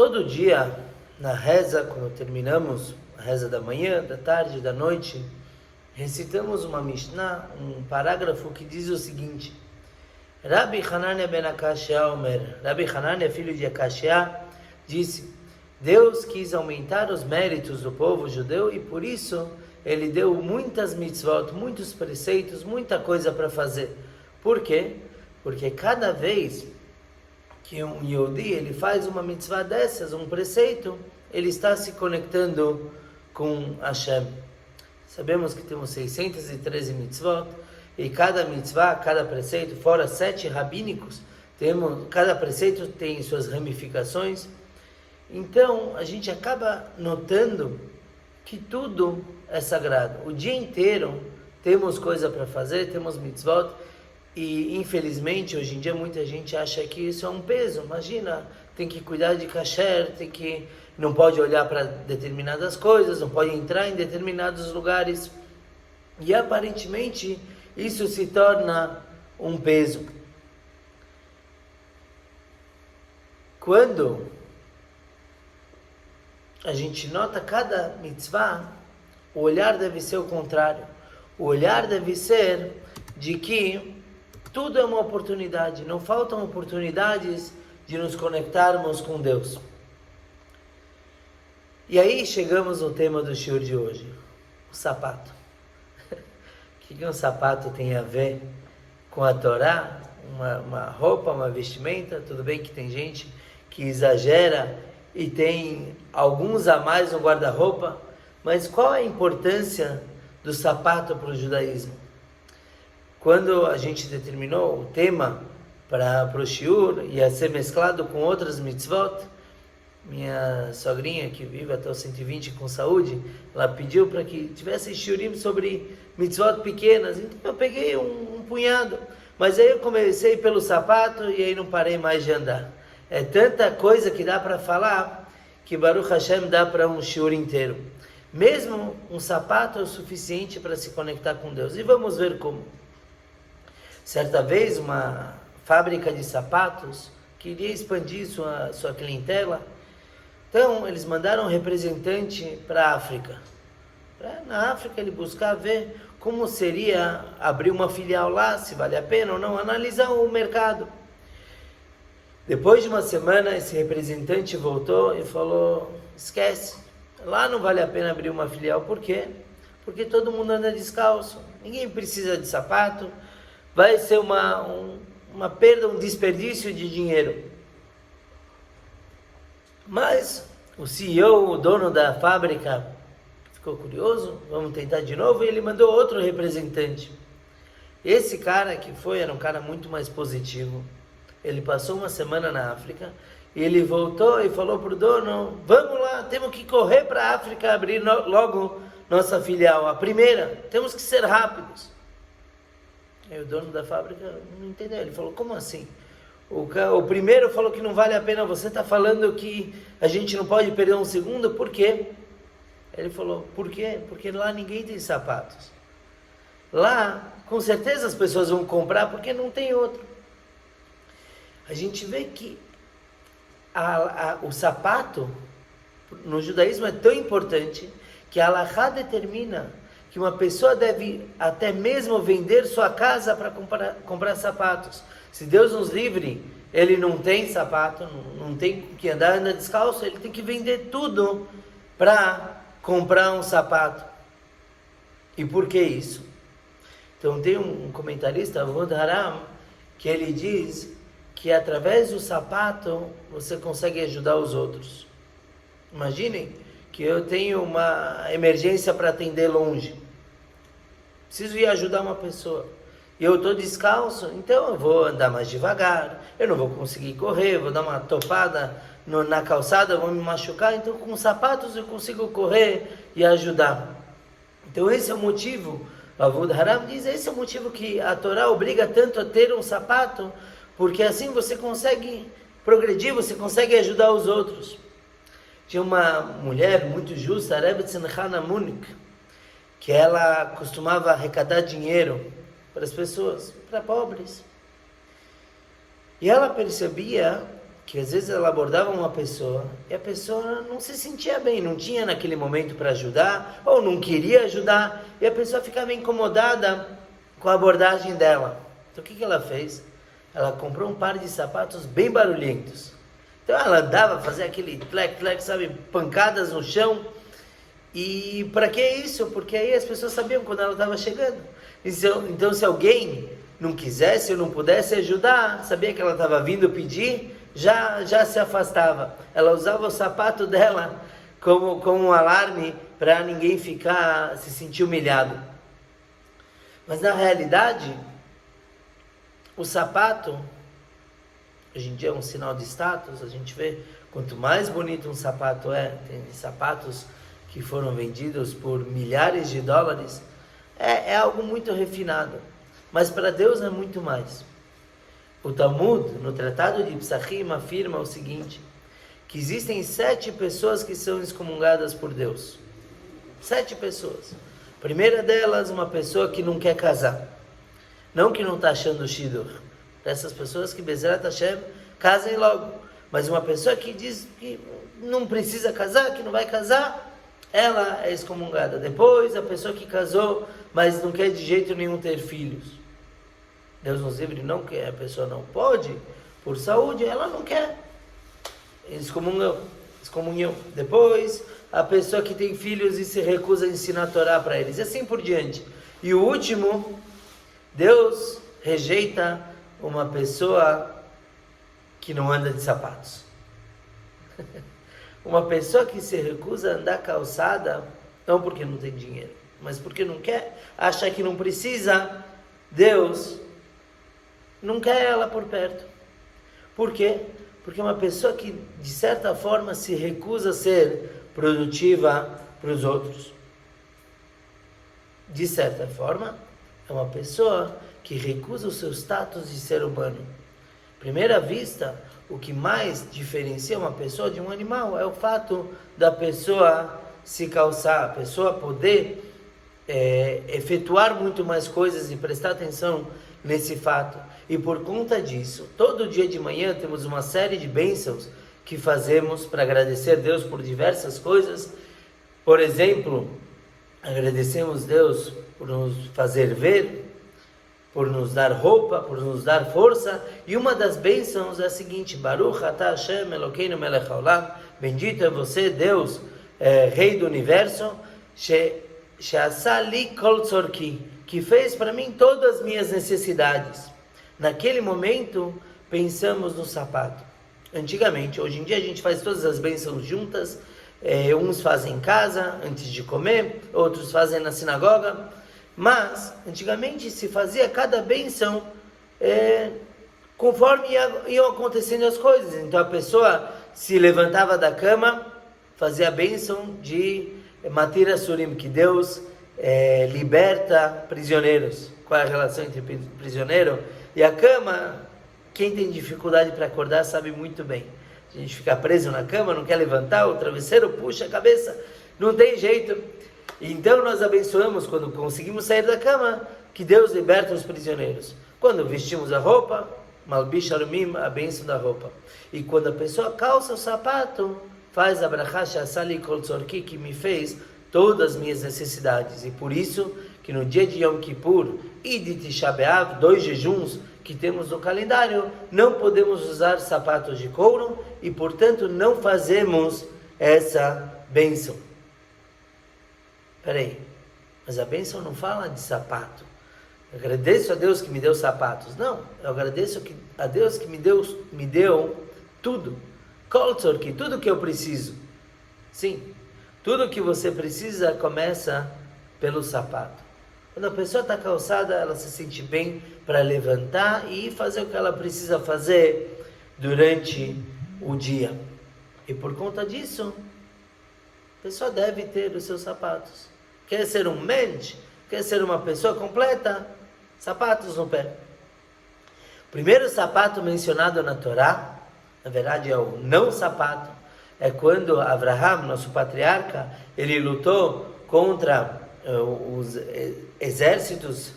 Todo dia, na reza, quando terminamos a reza da manhã, da tarde, da noite, recitamos uma Mishnah, um parágrafo que diz o seguinte: Rabbi Hanania ben Akashia Omer, Rabbi Hanania, filho de Akashia, disse: Deus quis aumentar os méritos do povo judeu e por isso ele deu muitas mitzvot, muitos preceitos, muita coisa para fazer. Por quê? Porque cada vez que um Yehudi ele faz uma mitzvah dessas, um preceito, ele está se conectando com Hashem. Sabemos que temos 613 mitzvot, e cada mitzvah, cada preceito, fora 7 rabínicos, cada preceito tem suas ramificações. Então, a gente acaba notando que tudo é sagrado. O dia inteiro temos coisa para fazer, temos mitzvot, e infelizmente hoje em dia muita gente acha que isso é um peso. Imagina, tem que cuidar de kasher, não pode olhar para determinadas coisas, não pode entrar em determinados lugares. E aparentemente isso se torna um peso. Quando a gente nota cada mitzvah, o olhar deve ser o contrário. O olhar deve ser de que tudo é uma oportunidade, não faltam oportunidades de nos conectarmos com Deus. E aí chegamos no tema do shiur de hoje, o sapato. O que um sapato tem a ver com a Torá? Uma roupa, uma vestimenta? Tudo bem que tem gente que exagera e tem alguns a mais no guarda-roupa, mas qual é a importância do sapato para o judaísmo? Quando a gente determinou o tema para o shiur, ia ser mesclado com outras mitzvot, minha sogrinha, que vive até os 120 com saúde, ela pediu para que tivesse shiurim sobre mitzvot pequenas, então eu peguei um punhado, mas aí eu comecei pelo sapato e aí não parei mais de andar. É tanta coisa que dá para falar, que Baruch Hashem dá para um shiur inteiro. Mesmo um sapato é o suficiente para se conectar com Deus. E vamos ver como. Certa vez, uma fábrica de sapatos queria expandir sua clientela. Então, eles mandaram um representante para a África. Na África, ele buscar ver como seria abrir uma filial lá, se vale a pena ou não, analisar o mercado. Depois de uma semana, esse representante voltou e falou: esquece, lá não vale a pena abrir uma filial. Por quê? Porque todo mundo anda descalço, ninguém precisa de sapato, vai ser uma perda, um desperdício de dinheiro. Mas o CEO, o dono da fábrica, ficou curioso, vamos tentar de novo, e ele mandou outro representante. Esse cara que foi, era um cara muito mais positivo. Ele passou uma semana na África, e ele voltou e falou para o dono: vamos lá, temos que correr para a África, abrir logo nossa filial, a primeira, temos que ser rápidos. Aí o dono da fábrica não entendeu, ele falou: como assim? O primeiro falou que não vale a pena, você está falando que a gente não pode perder um segundo, por quê? Ele falou: por quê? Porque lá ninguém tem sapatos. Lá, com certeza as pessoas vão comprar porque não tem outro. A gente vê que o sapato no judaísmo é tão importante que a Halachá determina que uma pessoa deve até mesmo vender sua casa para comprar sapatos. Se Deus nos livre, ele não tem sapato, não tem que anda descalço, ele tem que vender tudo para comprar um sapato. E por que isso? Então tem um comentarista, Avod Haram, que ele diz que através do sapato você consegue ajudar os outros. Imaginem que eu tenho uma emergência para atender longe. Preciso ir ajudar uma pessoa. E eu estou descalço, então eu vou andar mais devagar, eu não vou conseguir correr, vou dar uma topada na calçada, vou me machucar, então com sapatos eu consigo correr e ajudar. Então esse é o motivo, o Avod Haram diz, esse é o motivo que a Torá obriga tanto a ter um sapato, porque assim você consegue progredir, você consegue ajudar os outros. Tinha uma mulher muito justa, a Rebbe Tzimtzana Munik, que ela costumava arrecadar dinheiro para as pessoas, para pobres. E ela percebia que às vezes ela abordava uma pessoa e a pessoa não se sentia bem, não tinha naquele momento para ajudar, ou não queria ajudar, e a pessoa ficava incomodada com a abordagem dela. Então o que ela fez? Ela comprou um par de sapatos bem barulhentos. Então ela andava, fazia aquele tlec, sabe, pancadas no chão. E para que isso? Porque aí as pessoas sabiam quando ela estava chegando. Então se alguém não quisesse ou não pudesse ajudar, sabia que ela estava vindo pedir, já se afastava. Ela usava o sapato dela como um alarme para ninguém se sentir humilhado. Mas na realidade, o sapato, hoje em dia é um sinal de status. A gente vê, quanto mais bonito um sapato tem sapatos que foram vendidos por milhares de dólares, é algo muito refinado. Mas para Deus é muito mais. O Talmud, no Tratado de Psachim, afirma o seguinte, que existem 7 pessoas que são excomungadas por Deus. 7 pessoas. A primeira delas, uma pessoa que não quer casar. Não que não está achando o Shidur. Essas pessoas que Bezerra Hashem casem logo. Mas uma pessoa que diz que não precisa casar, que não vai casar, ela é excomungada. Depois, a pessoa que casou, mas não quer de jeito nenhum ter filhos. Deus nos livre, não que a pessoa não pode, por saúde, ela não quer. Excomunhão. Depois, a pessoa que tem filhos e se recusa a ensinar a Torá para eles, e assim por diante. E o último, Deus rejeita uma pessoa que não anda de sapatos. Uma pessoa que se recusa a andar calçada, não porque não tem dinheiro, mas porque não quer, acha que não precisa, Deus não quer ela por perto. Por quê? Porque é uma pessoa que, de certa forma, se recusa a ser produtiva para os outros. De certa forma, é uma pessoa que recusa o seu status de ser humano. À primeira vista, o que mais diferencia uma pessoa de um animal é o fato da pessoa se calçar, a pessoa poder efetuar muito mais coisas e prestar atenção nesse fato. E por conta disso, todo dia de manhã temos uma série de bênçãos que fazemos para agradecer a Deus por diversas coisas. Por exemplo, agradecemos a Deus por nos fazer ver, por nos dar roupa, por nos dar força. E uma das bênçãos é a seguinte: Baruch atah Hashem Elokeinu melech haolam, bendito é você, Deus, Rei do Universo, she'asa li kol tzorki, que fez para mim todas as minhas necessidades. Naquele momento, pensamos no sapato. Antigamente, hoje em dia a gente faz todas as bênçãos juntas, uns fazem em casa, antes de comer, outros fazem na sinagoga, mas antigamente se fazia cada bênção conforme iam acontecendo as coisas. Então a pessoa se levantava da cama, fazia a bênção de Matir Asurim, que Deus liberta prisioneiros. Qual é a relação entre prisioneiro e a cama? Quem tem dificuldade para acordar sabe muito bem. A gente fica preso na cama, não quer levantar, o travesseiro puxa a cabeça, não tem jeito. Então nós abençoamos quando conseguimos sair da cama, que Deus liberta os prisioneiros. Quando vestimos a roupa, Malbish Arumim, a bênção da roupa. E quando a pessoa calça o sapato, faz a brachá she'asali kol tzorki, que me fez todas as minhas necessidades. E por isso que no dia de Yom Kippur e de Tisha B'Av, 2 jejuns que temos no calendário, não podemos usar sapatos de couro e, portanto, não fazemos essa bênção. Peraí, mas a bênção não fala de sapato. Eu agradeço a Deus que me deu sapatos. Não, eu agradeço a Deus que me deu tudo. Kol tzorki, tudo que eu preciso. Sim, tudo que você precisa começa pelo sapato. Quando a pessoa está calçada, ela se sente bem para levantar e fazer o que ela precisa fazer durante o dia. E por conta disso, a pessoa deve ter os seus sapatos. Quer ser um mensch? Quer ser uma pessoa completa? Sapatos no pé. O primeiro sapato mencionado na Torá, na verdade é o não sapato, é quando Abraham, nosso patriarca, ele lutou contra os exércitos,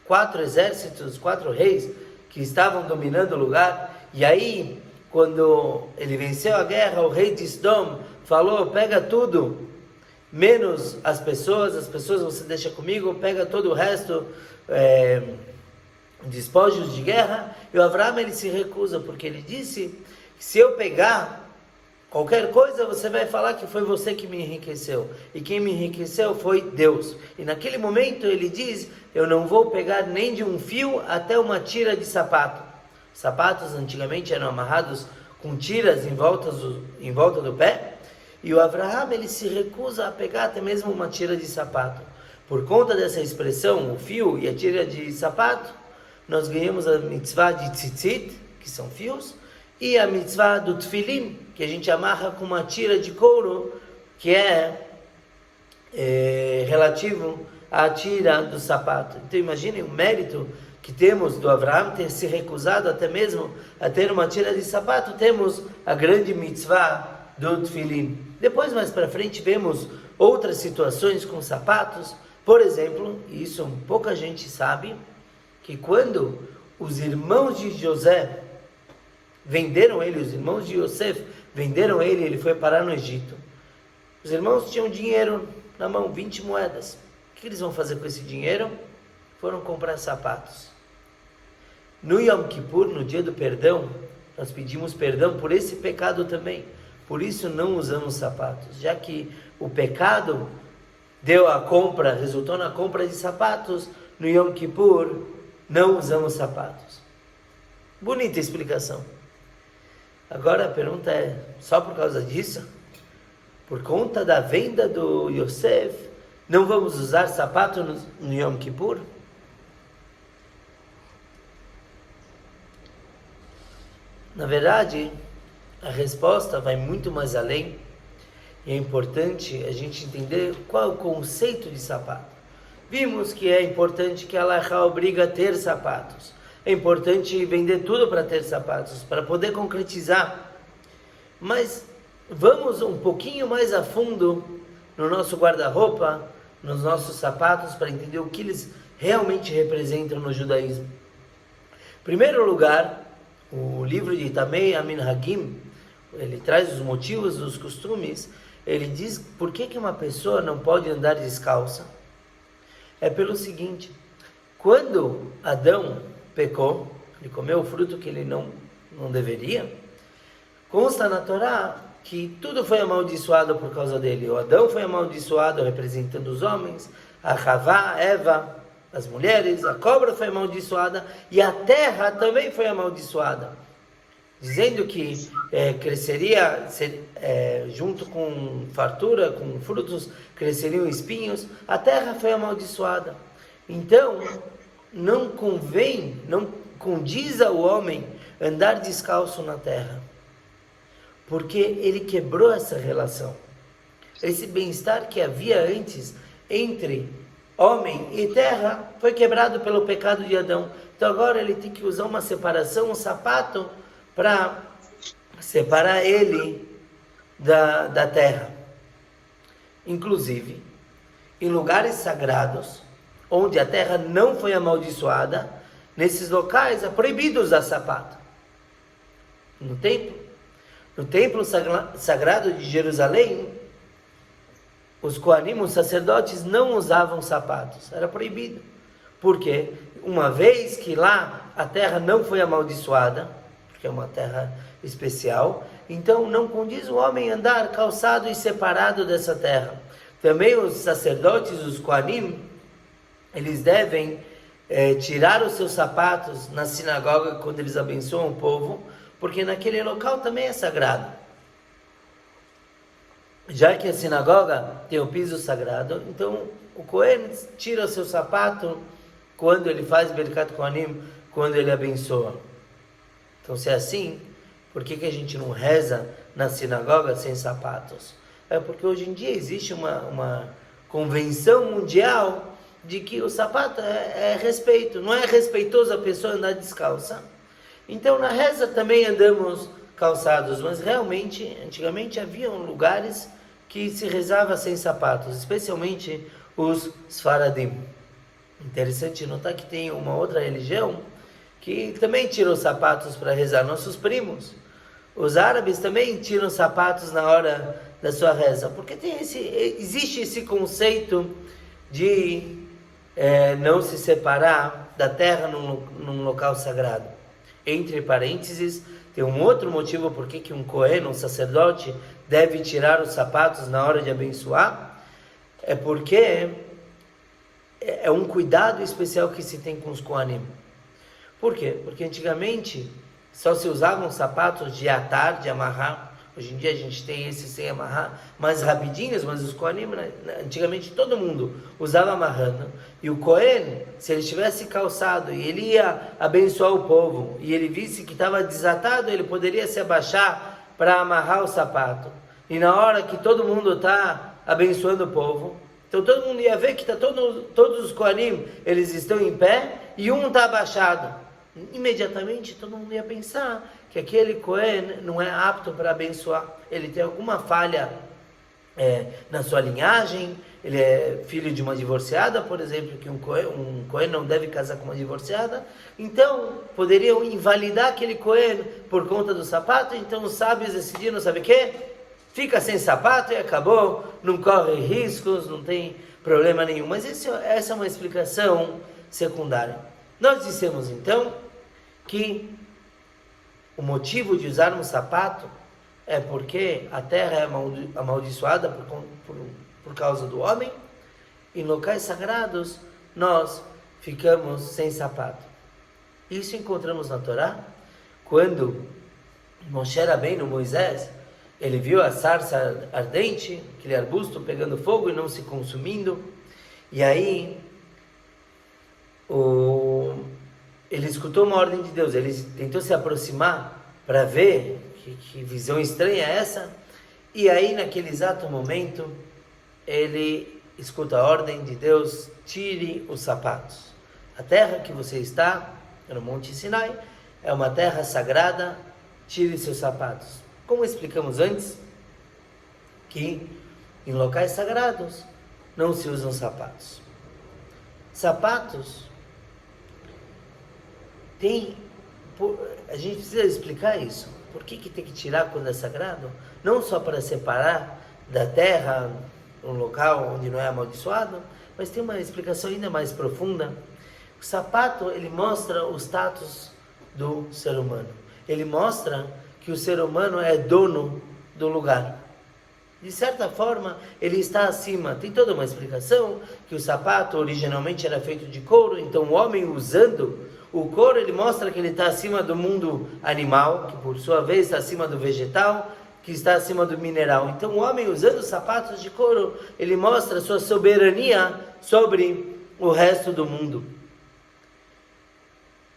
4 reis que estavam dominando o lugar, e aí quando ele venceu a guerra, o rei de Sdom falou, pega tudo, menos as pessoas você deixa comigo, pega todo o resto, despojos de guerra. E o Avraham, ele se recusa, porque ele disse, se eu pegar qualquer coisa, você vai falar que foi você que me enriqueceu. E quem me enriqueceu foi Deus. E naquele momento ele diz, eu não vou pegar nem de um fio até uma tira de sapato. Sapatos antigamente eram amarrados com tiras em volta do pé. E o Avraham, ele se recusa a pegar até mesmo uma tira de sapato. Por conta dessa expressão, o fio e a tira de sapato, nós ganhamos a mitzvah de tzitzit, que são fios, e a mitzvah do tefilim, que a gente amarra com uma tira de couro, que é relativo à tira do sapato. Então imaginem o mérito que temos do Avraham ter se recusado até mesmo a ter uma tira de sapato. Temos a grande mitzvah do tefilim. Depois, mais para frente, vemos outras situações com sapatos. Por exemplo, e isso pouca gente sabe, que quando os irmãos de José venderam ele, os irmãos de Yosef venderam ele, ele foi parar no Egito. Os irmãos tinham dinheiro na mão, 20 moedas. O que eles vão fazer com esse dinheiro? Foram comprar sapatos. No Yom Kippur, no dia do perdão, nós pedimos perdão por esse pecado também. Por isso não usamos sapatos, já que o pecado resultou na compra de sapatos. No Yom Kippur não usamos sapatos. Bonita explicação. Agora a pergunta é, só por causa disso? Por conta da venda do Yosef, não vamos usar sapato no Yom Kippur? Na verdade, a resposta vai muito mais além. E é importante a gente entender qual é o conceito de sapato. Vimos que é importante que a Halachá obriga a ter sapatos. É importante vender tudo para ter sapatos, para poder concretizar. Mas vamos um pouquinho mais a fundo no nosso guarda-roupa, nos nossos sapatos, para entender o que eles realmente representam no judaísmo. Em primeiro lugar, o livro de Tamei Aminhagim, ele traz os motivos, os costumes. Ele diz por que uma pessoa não pode andar descalça. É pelo seguinte, quando Adão pecou, ele comeu o fruto que ele não deveria, consta na Torá que tudo foi amaldiçoado por causa dele. O Adão foi amaldiçoado representando os homens, a Havá, Eva, as mulheres, a cobra foi amaldiçoada e a terra também foi amaldiçoada, dizendo que cresceria, junto com fartura, com frutos, cresceriam espinhos. A terra foi amaldiçoada. Então, não condiz ao homem andar descalço na terra, porque ele quebrou essa relação. Esse bem-estar que havia antes entre homem e terra foi quebrado pelo pecado de Adão. Então agora ele tem que usar uma separação, um sapato, para separar ele da terra. Inclusive, em lugares sagrados, onde a terra não foi amaldiçoada, nesses locais é proibido usar sapato. No templo sagrado de Jerusalém, os Kohanim, os sacerdotes, não usavam sapatos, era proibido. Por quê? Uma vez que lá a terra não foi amaldiçoada, que é uma terra especial, então não condiz o homem andar calçado e separado dessa terra. Também os sacerdotes, os Kohanim, eles devem tirar os seus sapatos na sinagoga quando eles abençoam o povo, porque naquele local também é sagrado. Já que a sinagoga tem o piso sagrado, então o Kohen tira o seu sapato quando ele faz Birkat Kohanim, quando ele abençoa. Então, se é assim, por que a gente não reza na sinagoga sem sapatos? É porque hoje em dia existe uma convenção mundial de que o sapato é respeito. Não é respeitoso a pessoa andar descalça. Então, na reza também andamos calçados, mas realmente, antigamente haviam lugares que se rezava sem sapatos, especialmente os Sfaradim. Interessante notar que tem uma outra religião que também tirou sapatos para rezar, nossos primos, Os árabes também tiram sapatos na hora da sua reza, porque existe esse conceito de não se separar da terra num local sagrado. Entre parênteses, tem um outro motivo por que um cohen, um sacerdote, deve tirar os sapatos na hora de abençoar, é porque é um cuidado especial que se tem com os kohanim. Por quê? Porque antigamente só se usavam sapatos de atar, de amarrar. Hoje em dia a gente tem esses sem amarrar, mais rapidinhos, mas os kohanim, antigamente todo mundo usava amarrando. E o kohen, se ele estivesse calçado e ele ia abençoar o povo, e ele visse que estava desatado, ele poderia se abaixar para amarrar o sapato. E na hora que todo mundo está abençoando o povo, então todo mundo ia ver que todos os kohanim, eles estão em pé e um está abaixado. Imediatamente todo mundo ia pensar que aquele Cohen não é apto para abençoar. Ele tem alguma falha na sua linhagem, ele é filho de uma divorciada, por exemplo, que um Cohen não deve casar com uma divorciada. Então, poderiam invalidar aquele Cohen por conta do sapato. Então, os sábios decidiram, sabe o quê? Fica sem sapato e acabou, não corre riscos, não tem problema nenhum. Mas essa é uma explicação secundária. Nós dissemos, então, que o motivo de usarmos sapato é porque a terra é amaldiçoada por causa do homem, e em locais sagrados nós ficamos sem sapato. Isso encontramos na Torá, quando Moshe Rabbeinu, Moisés, ele viu a sarça ardente, aquele arbusto pegando fogo e não se consumindo, e aí ele escutou uma ordem de Deus, ele tentou se aproximar para ver que visão estranha é essa, e aí naquele exato momento ele escuta a ordem de Deus: tire os sapatos. A terra que você está, no Monte Sinai, é uma terra sagrada, tire seus sapatos. Como explicamos antes, que em locais sagrados não se usam sapatos. Sapatos a gente precisa explicar isso. Por que tem que tirar quando é sagrado? Não só para separar da terra um local onde não é amaldiçoado, mas tem uma explicação ainda mais profunda. O sapato, ele mostra o status do ser humano. Ele mostra que o ser humano é dono do lugar. De certa forma, ele está acima. Tem toda uma explicação que o sapato originalmente era feito de couro, então o homem usando o couro, ele mostra que ele está acima do mundo animal, que por sua vez está acima do vegetal, que está acima do mineral. Então o homem usando sapatos de couro, ele mostra sua soberania sobre o resto do mundo.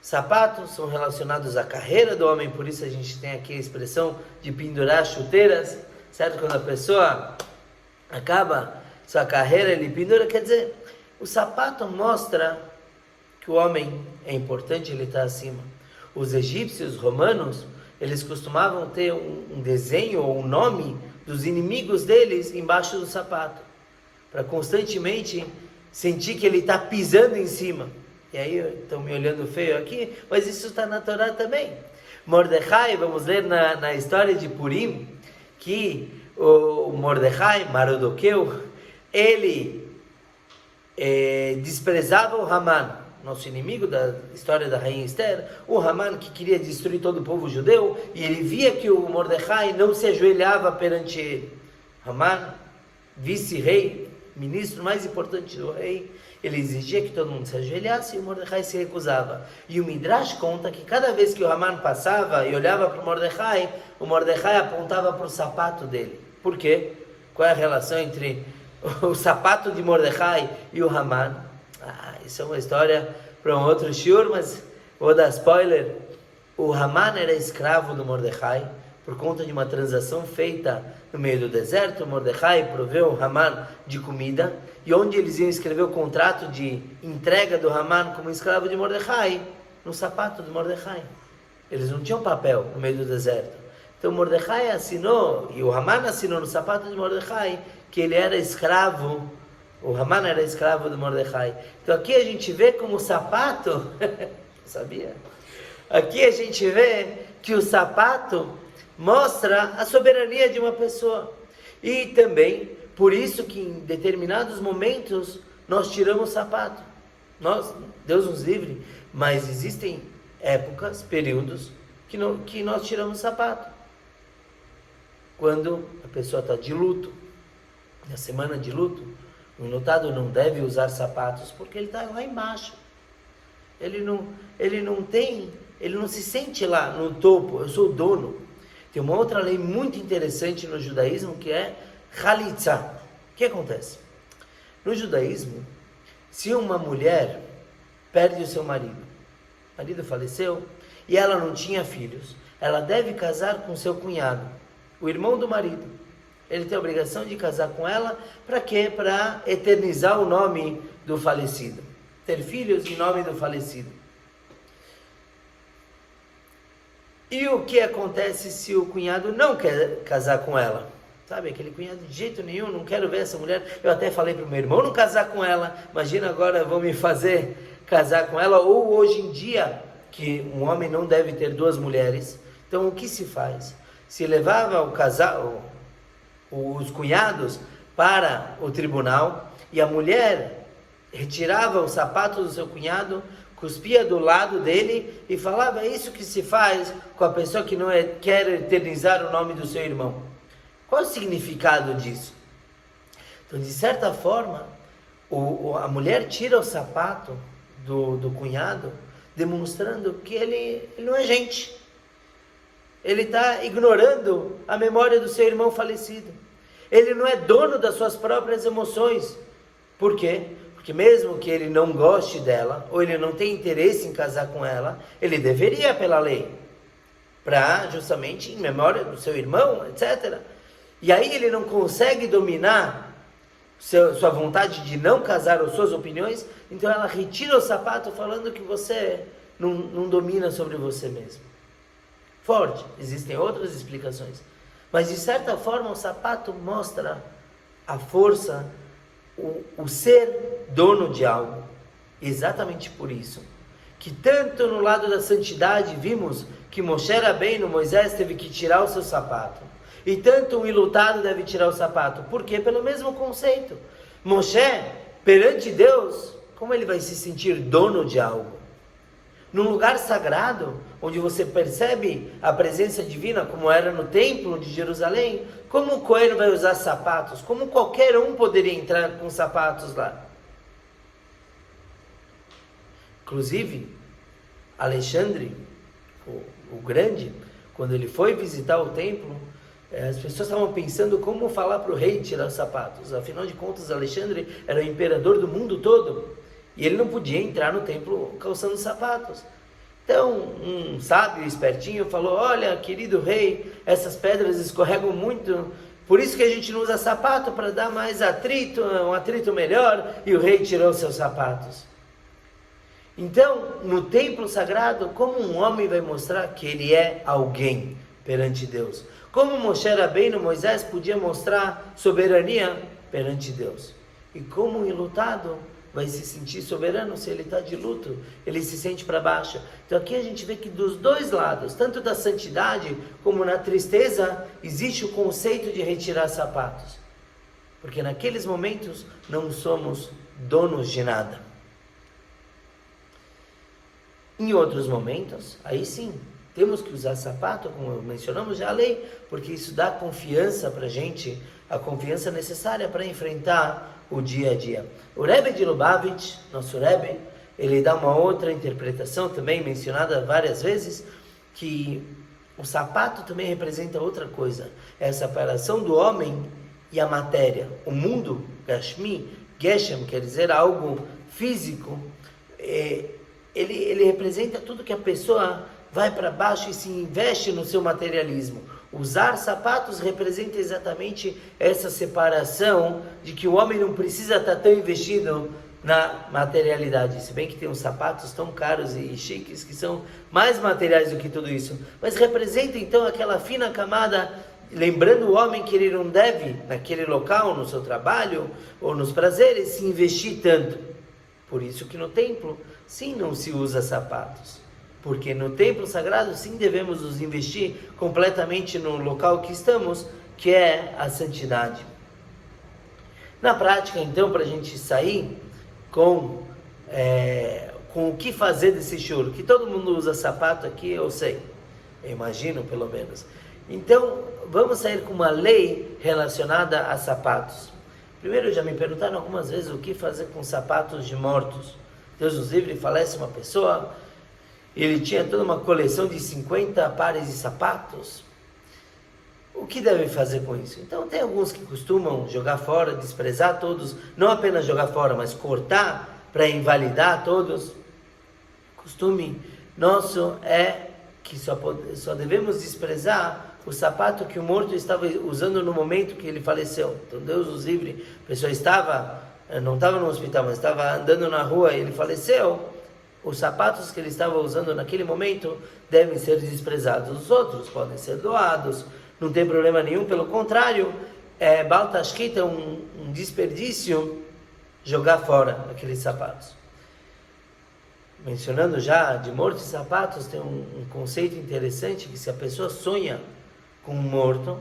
Sapatos são relacionados à carreira do homem, por isso a gente tem aqui a expressão de pendurar chuteiras, certo? Quando a pessoa acaba sua carreira, ele pendura, quer dizer, o sapato mostra que o homem é importante, ele está acima. Os egípcios, romanos, eles costumavam ter um desenho ou um nome dos inimigos deles embaixo do sapato, para constantemente sentir que ele está pisando em cima. E aí estão me olhando feio aqui, mas isso está na Torá também. Mordecai, vamos ler na história de Purim, que o Mordecai, Mardoqueu, ele desprezava o Haman, nosso inimigo da história da rainha Esther, o Haman que queria destruir todo o povo judeu, e ele via que o Mordecai não se ajoelhava perante ele. Haman, vice-rei, ministro mais importante do rei, ele exigia que todo mundo se ajoelhasse e o Mordecai se recusava. E o Midrash conta que cada vez que o Haman passava e olhava para o Mordecai apontava para o sapato dele. Por quê? Qual é a relação entre o sapato de Mordecai e o Haman? Isso é uma história para um outro shiur, mas vou dar spoiler. O Haman era escravo do Mordecai por conta de uma transação feita no meio do deserto. O Mordecai proveu o Haman de comida, e onde eles iam escrever o contrato de entrega do Haman como escravo de Mordecai? No sapato de Mordecai. Eles não tinham papel no meio do deserto. Então Mordecai assinou, e o Haman assinou no sapato de Mordecai, que ele era escravo. O Haman era escravo do Mordecai. Então aqui a gente vê como o sapato, sabia? Aqui a gente vê que o sapato mostra a soberania de uma pessoa. E também, por isso que em determinados momentos nós tiramos sapato. Deus nos livre, mas existem épocas, períodos, que nós tiramos sapato. Quando a pessoa está de luto, na semana de luto, o enlutado não deve usar sapatos, porque ele está lá embaixo. Ele não se sente lá no topo, eu sou o dono. Tem uma outra lei muito interessante no judaísmo, que é Chalitza. O que acontece? No judaísmo, se uma mulher perde o seu marido, o marido faleceu, e ela não tinha filhos, ela deve casar com seu cunhado, o irmão do marido. Ele tem a obrigação de casar com ela, para quê? Para eternizar o nome do falecido. Ter filhos em nome do falecido. E o que acontece se o cunhado não quer casar com ela? Sabe, aquele cunhado, de jeito nenhum, não quero ver essa mulher. Eu até falei para o meu irmão não casar com ela. Imagina agora, vão me fazer casar com ela. Ou hoje em dia, que um homem não deve ter duas mulheres. Então o que se faz? Se levava o casal, os cunhados para o tribunal, e a mulher retirava o sapato do seu cunhado, cuspia do lado dele e falava: é isso que se faz com a pessoa que não quer eternizar o nome do seu irmão. Qual é o significado disso? Então, de certa forma, a mulher tira o sapato do cunhado, demonstrando que ele não é gente. Ele está ignorando a memória do seu irmão falecido. Ele não é dono das suas próprias emoções. Por quê? Porque mesmo que ele não goste dela, ou ele não tenha interesse em casar com ela, ele deveria pela lei, para justamente em memória do seu irmão, etc. E aí ele não consegue dominar sua vontade de não casar ou suas opiniões, então ela retira o sapato falando que você não domina sobre você mesmo. Forte, existem outras explicações, mas de certa forma o sapato mostra a força, o ser dono de algo. Exatamente por isso que tanto no lado da santidade vimos que Moshe Rabbeinu, Moisés, teve que tirar o seu sapato, e tanto o enlutado deve tirar o sapato. Por quê? Pelo mesmo conceito. Moshe, perante Deus, como ele vai se sentir dono de algo? Num lugar sagrado, onde você percebe a presença divina, como era no templo de Jerusalém, como o coelho vai usar sapatos? Como qualquer um poderia entrar com sapatos lá? Inclusive, Alexandre, o Grande, quando ele foi visitar o templo, as pessoas estavam pensando como falar para o rei tirar os sapatos. Afinal de contas, Alexandre era o imperador do mundo todo. E ele não podia entrar no templo calçando sapatos. Então, um sábio espertinho falou: olha, querido rei, essas pedras escorregam muito, por isso que a gente não usa sapato, para dar mais atrito, um atrito melhor. E o rei tirou seus sapatos. Então, no templo sagrado, como um homem vai mostrar que ele é alguém perante Deus? Como Moshe Rabbeinu, Moisés, podia mostrar soberania perante Deus? E como um enlutado vai se sentir soberano se ele está de luto? Ele se sente para baixo. Então aqui a gente vê que dos dois lados, tanto da santidade como na tristeza, existe o conceito de retirar sapatos. Porque naqueles momentos não somos donos de nada. Em outros momentos, aí sim, temos que usar sapato, como mencionamos já a lei, porque isso dá confiança para a gente, a confiança necessária para enfrentar o dia a dia. O Rebbe de Lubavitch, nosso Rebbe, ele dá uma outra interpretação também, mencionada várias vezes, que o sapato também representa outra coisa. É a separação do homem e a matéria. O mundo, Gashmi, Geshem, quer dizer algo físico, ele representa tudo que a pessoa vai para baixo e se investe no seu materialismo. Usar sapatos representa exatamente essa separação de que o homem não precisa estar tão investido na materialidade. Se bem que tem uns sapatos tão caros e chiques que são mais materiais do que tudo isso. Mas representa então aquela fina camada, lembrando o homem que ele não deve, naquele local, no seu trabalho ou nos prazeres, se investir tanto. Por isso que no templo, sim, não se usa sapatos. porque no templo sagrado sim devemos nos investir completamente no local que estamos, que é a santidade. Na prática, então, para a gente sair com o que fazer desse shiur, que todo mundo usa sapato aqui, eu sei, eu imagino pelo menos. Então, vamos sair com uma lei relacionada a sapatos. Primeiro, já me perguntaram algumas vezes o que fazer com sapatos de mortos. Deus nos livre, falece uma pessoa, ele tinha toda uma coleção de 50 pares de sapatos. O que deve fazer com isso? Então, tem alguns que costumam jogar fora, desprezar todos, não apenas jogar fora, mas cortar para invalidar todos. O costume nosso é que só devemos desprezar o sapato que o morto estava usando no momento que ele faleceu. Então, Deus nos livre, a pessoa não estava no hospital, mas estava andando na rua e ele faleceu. Os sapatos que ele estava usando naquele momento devem ser desprezados. Os outros podem ser doados, não tem problema nenhum. Pelo contrário, Baal Tashkit é um desperdício jogar fora aqueles sapatos. Mencionando já de morto e sapatos, tem um conceito interessante, que se a pessoa sonha com um morto,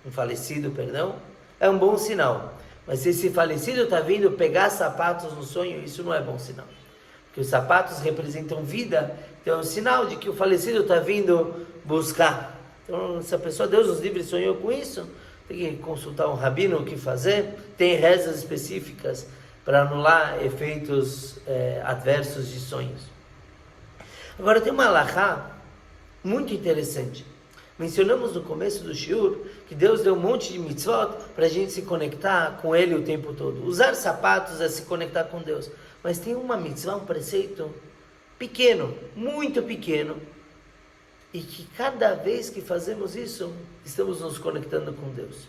um falecido, perdão, é um bom sinal. Mas se esse falecido está vindo pegar sapatos no sonho, isso não é bom sinal. Porque os sapatos representam vida, então é um sinal de que o falecido está vindo buscar. Então, se a pessoa, Deus nos livre, sonhou com isso, tem que consultar um rabino o que fazer. Tem rezas específicas para anular efeitos adversos de sonhos. Agora, tem uma alahá muito interessante. Mencionamos no começo do shiur que Deus deu um monte de mitzvot para a gente se conectar com Ele o tempo todo. Usar sapatos é se conectar com Deus. Mas tem uma mitzvah, um preceito pequeno, muito pequeno, e que cada vez que fazemos isso, estamos nos conectando com Deus.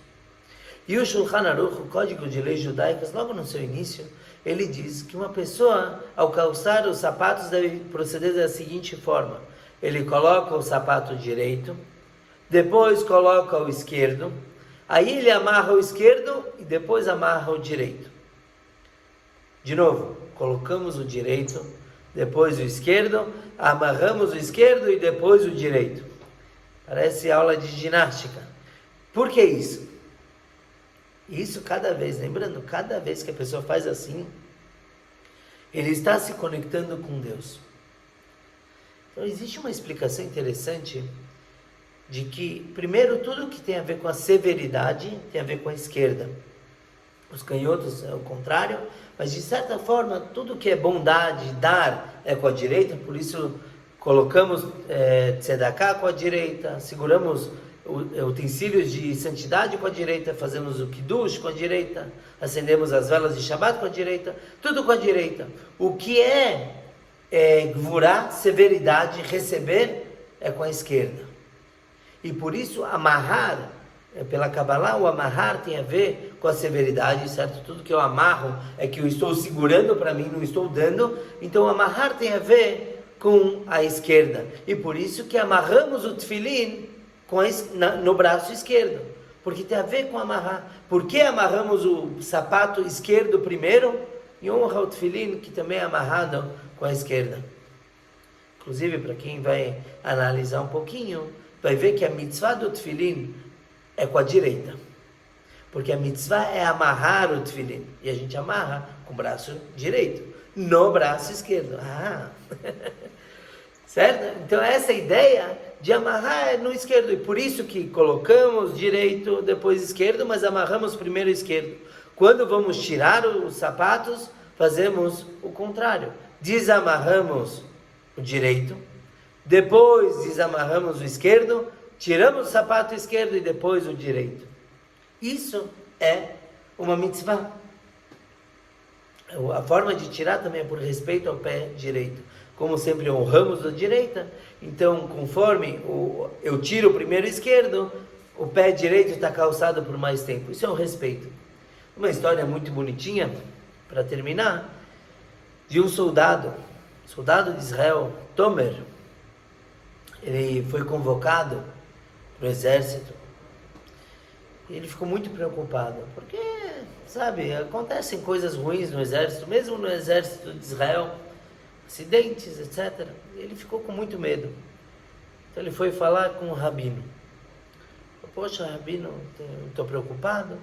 E o Shulchan Aruch, o Código de Leis Judaicas, logo no seu início, ele diz que uma pessoa, ao calçar os sapatos, deve proceder da seguinte forma: ele coloca o sapato direito, depois coloca o esquerdo, aí ele amarra o esquerdo e depois amarra o direito. De novo, colocamos o direito, depois o esquerdo, amarramos o esquerdo e depois o direito. Parece aula de ginástica. Por que isso? Isso cada vez, lembrando, cada vez que a pessoa faz assim, ele está se conectando com Deus. Então existe uma explicação interessante de que, primeiro, tudo que tem a ver com a severidade tem a ver com a esquerda. Os canhotos é o contrário, mas de certa forma, tudo que é bondade, dar, é com a direita, por isso colocamos tzedakah com a direita, seguramos utensílios de santidade com a direita, fazemos o kiddush com a direita, acendemos as velas de Shabbat com a direita, tudo com a direita. O que é gvurá, severidade, receber, é com a esquerda. E por isso amarrar, pela Kabbalah, o amarrar tem a ver com a severidade, certo? Tudo que eu amarro é que eu estou segurando para mim, não estou dando. Então amarrar tem a ver com a esquerda. E por isso que amarramos o tefilim no braço esquerdo, porque tem a ver com amarrar. Por que amarramos o sapato esquerdo primeiro? E honra o tefilim, que também é amarrado com a esquerda. Inclusive, para quem vai analisar um pouquinho, vai ver que a mitzvah do tefilim é com a direita, porque a mitzvah é amarrar o tefilim, e a gente amarra com o braço direito, no braço esquerdo. Certo? Então essa ideia de amarrar é no esquerdo, e por isso que colocamos direito, depois esquerdo, mas amarramos primeiro esquerdo. Quando vamos tirar os sapatos, fazemos o contrário, desamarramos o direito, depois desamarramos o esquerdo, tiramos o sapato esquerdo e depois o direito. Isso é uma mitzvah. A forma de tirar também é por respeito ao pé direito. Como sempre honramos a direita, então conforme eu tiro o primeiro esquerdo, o pé direito está calçado por mais tempo. Isso é um respeito. Uma história muito bonitinha, para terminar, de um soldado de Israel, Tomer. Ele foi convocado para o exército. E ele ficou muito preocupado, porque, sabe, acontecem coisas ruins no exército, mesmo no exército de Israel. acidentes, etc. Ele ficou com muito medo. Então ele foi falar com o rabino. Poxa, rabino, estou preocupado.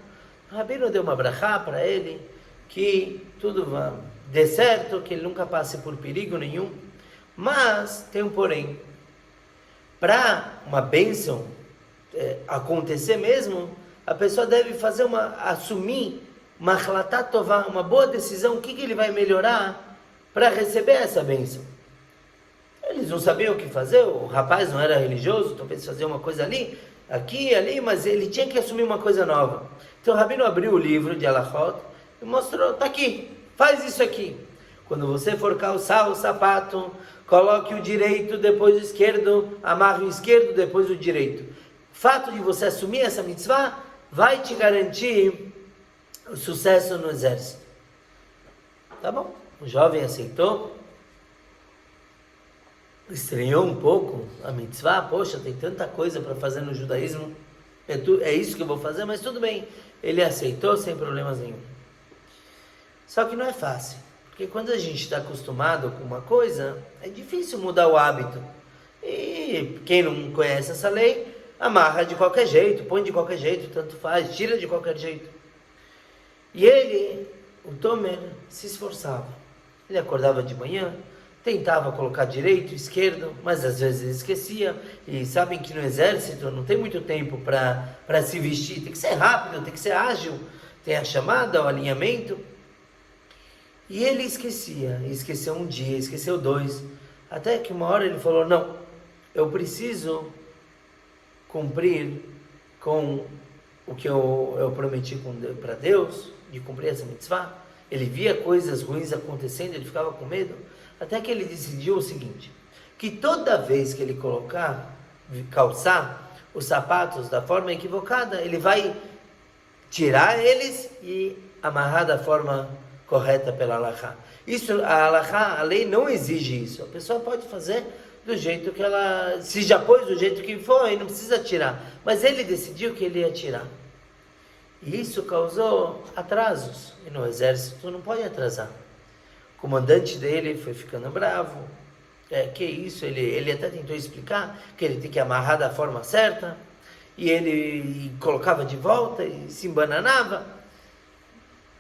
O rabino deu uma brachá para ele, que tudo dê certo, que ele nunca passe por perigo nenhum. Mas tem um porém. Para uma bênção acontecer mesmo, a pessoa deve assumir uma halatat tová, uma boa decisão, o que ele vai melhorar para receber essa bênção. Eles não sabiam o que fazer, o rapaz não era religioso, talvez fazer uma coisa ali, aqui, ali, mas ele tinha que assumir uma coisa nova. Então o rabino abriu o livro de Halachot e mostrou, está aqui, faz isso aqui. Quando você for calçar o sapato, coloque o direito, depois o esquerdo, amarre o esquerdo, depois o direito. O fato de você assumir essa mitzvah vai te garantir o sucesso no exército. Tá bom? O jovem aceitou, estranhou um pouco a mitzvah. Poxa, tem tanta coisa para fazer no judaísmo, é isso que eu vou fazer, mas tudo bem. Ele aceitou sem problemas nenhum. Só que não é fácil. Porque quando a gente está acostumado com uma coisa, é difícil mudar o hábito. E quem não conhece essa lei, amarra de qualquer jeito, põe de qualquer jeito, tanto faz, tira de qualquer jeito. E ele, o Tomer, se esforçava. Ele acordava de manhã, tentava colocar direito, esquerdo, mas às vezes ele esquecia. E sabem que no exército não tem muito tempo para se vestir, tem que ser rápido, tem que ser ágil, tem a chamada, o alinhamento. E ele esqueceu um dia, esqueceu 2, até que uma hora ele falou, não, eu preciso cumprir com o que eu prometi para Deus, de cumprir essa mitzvah. Ele via coisas ruins acontecendo, ele ficava com medo, até que ele decidiu o seguinte, que toda vez que ele calçar os sapatos da forma equivocada, ele vai tirar eles e amarrar da forma correta pela halachá. Isso, a halachá, a lei não exige isso. A pessoa pode fazer do jeito que ela, se já pôs do jeito que foi, não precisa tirar. Mas ele decidiu que ele ia tirar. E isso causou atrasos. E no exército não pode atrasar. O comandante dele foi ficando bravo. Que isso, ele até tentou explicar que ele tem que amarrar da forma certa. E ele colocava de volta e se embananava.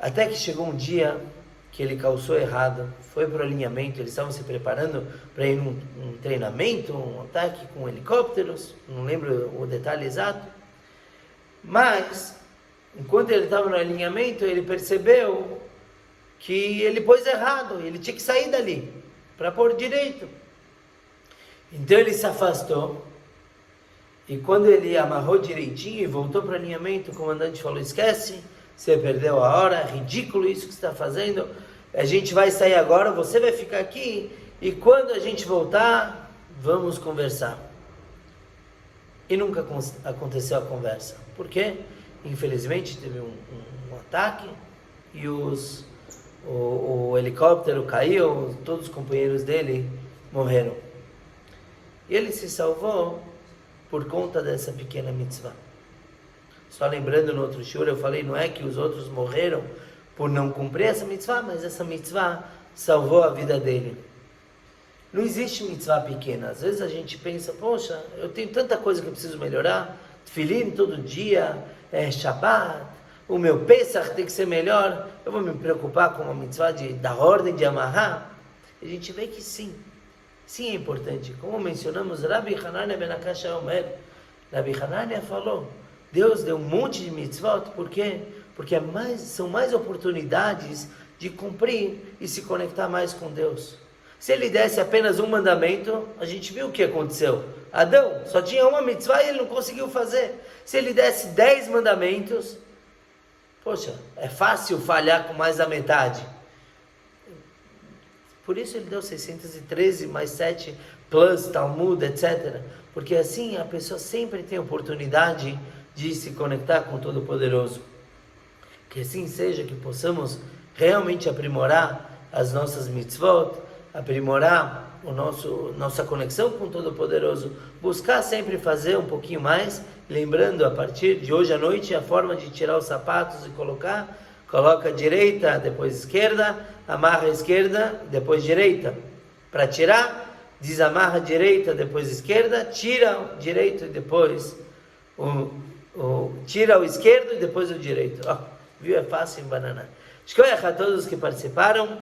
Até que chegou um dia que ele calçou errado, foi para o alinhamento, eles estavam se preparando para ir num treinamento, um ataque com helicópteros, não lembro o detalhe exato, mas enquanto ele estava no alinhamento, ele percebeu que ele pôs errado, ele tinha que sair dali para pôr direito. Então ele se afastou, e quando ele amarrou direitinho e voltou para o alinhamento, o comandante falou, esquece, você perdeu a hora, é ridículo isso que você está fazendo, a gente vai sair agora, você vai ficar aqui, e quando a gente voltar, vamos conversar. E nunca aconteceu a conversa. Por quê? Infelizmente teve um ataque, e o helicóptero caiu, todos os companheiros dele morreram. E ele se salvou por conta dessa pequena mitzvah. Só lembrando no outro shiur, eu falei, não é que os outros morreram por não cumprir essa mitzvah, mas essa mitzvah salvou a vida dele. Não existe mitzvah pequena. Às vezes a gente pensa, poxa, eu tenho tanta coisa que eu preciso melhorar, tefilim todo dia, Shabbat, o meu Pesach tem que ser melhor, eu vou me preocupar com uma mitzvah da ordem de amarrar? A gente vê que sim é importante. Como mencionamos, Rabbi Hanania ben Akasha Omer, Rabbi Hanania falou, Deus deu um monte de mitzvot, por quê? Porque são mais oportunidades de cumprir e se conectar mais com Deus. Se ele desse apenas um mandamento, a gente viu o que aconteceu. Adão só tinha uma mitzvah e ele não conseguiu fazer. Se ele desse 10 mandamentos, poxa, é fácil falhar com mais da metade. Por isso ele deu 613 mais 7 plus Talmud, etc. Porque assim a pessoa sempre tem oportunidade de se conectar com o Todo-Poderoso. Que assim seja, que possamos realmente aprimorar as nossas mitzvot, aprimorar nossa conexão com o Todo-Poderoso, buscar sempre fazer um pouquinho mais, lembrando a partir de hoje à noite a forma de tirar os sapatos e coloca a direita, depois esquerda, amarra a esquerda, depois direita. Para tirar, desamarra a direita, depois a esquerda, tira o direito e depois tira o esquerdo e depois o direito. Viu? É fácil em banana. Escolha a todos que participaram.